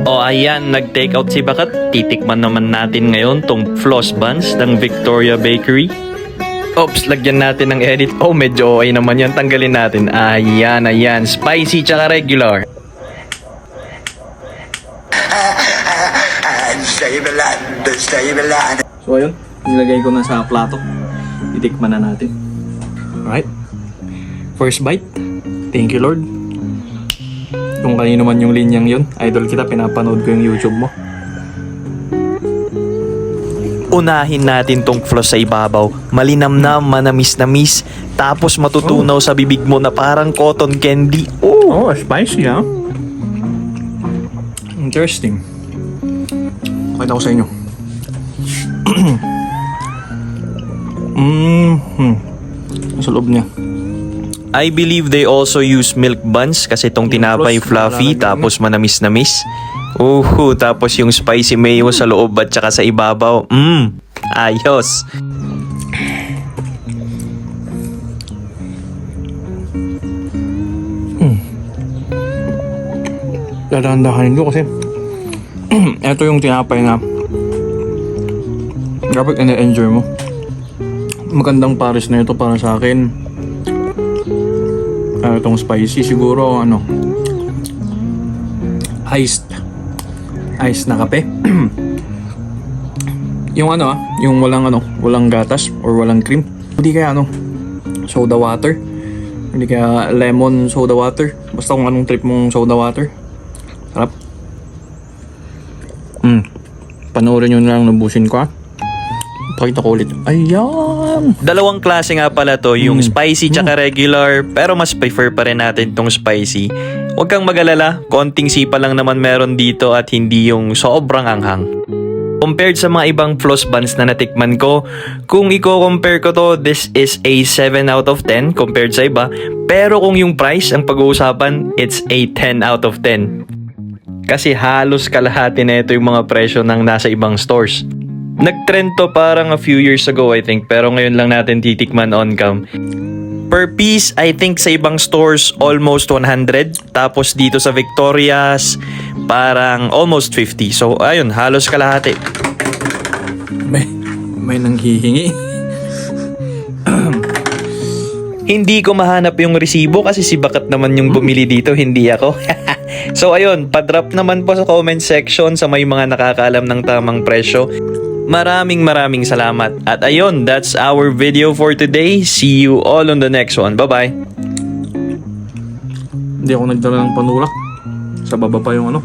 O ayan, nag-take out si Bakat. Titikman naman natin ngayon tong floss buns ng Victoria Bakery. Oops, lagyan natin ng edit. Oh, medyo okay naman yan. Tanggalin natin. Ayan, ayan. Spicy tsaka regular. So ayun, nilagay ko na sa plato. Titikman na natin. Alright. First bite. Thank you, Lord. Kung kanino man yung linyang yun, idol kita, pinapanood ko yung YouTube mo. Unahin natin tong floss sa ibabaw. Malinamnam, manamis-namis. Tapos matutunaw sa bibig mo na parang cotton candy. Oh, spicy ha? Interesting. Pakita ko sa inyo. Sa loob niya. I believe they also use milk buns kasi itong tinapay fluffy tapos manamis-namis. Tapos yung spicy mayo sa loob at saka sa ibabaw. Ayos. Dadandahanin ko kasi ito yung tinapay na dapat ina-enjoy mo. Magandang pares na ito para sa akin. Itong spicy siguro iced na kape. yung yung walang gatas or walang cream. Hindi kaya soda water. Hindi kaya lemon soda water. Basta kung anong trip mong soda water. Sarap. Panoorin nyo na lang, nabusin ko Pakita ko ulit. Ayan! Dalawang klase nga pala to, yung spicy tsaka regular, pero mas prefer pa rin natin tong spicy. Huwag kang mag-alala, konting sipa lang naman meron dito at hindi yung sobrang anghang. Compared sa mga ibang floss buns na natikman ko, kung i-compare ko to, this is a 7 out of 10 compared sa iba. Pero kung yung price ang pag-uusapan, it's a 10 out of 10. Kasi halos kalahati na ito yung mga presyo ng nasa ibang stores. Nag-trend to parang a few years ago I think, pero ngayon lang natin titikman on cam. Per piece, I think sa ibang stores almost 100. Tapos dito sa Victoria's parang almost 50. So ayun, halos kalahati. May nanghihingi. Hindi ko mahanap yung resibo kasi si Bakat naman yung bumili dito, hindi ako. So ayun, pa-drop naman po sa comment section sa may mga nakakaalam ng tamang presyo. Maraming salamat. At ayun, that's our video for today. See you all on the next one. Bye-bye. Hindi ako nagdala ng panulak. Sa baba pa yung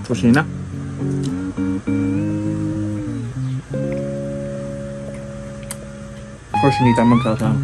kusina. Of course, hindi tayo magkasama.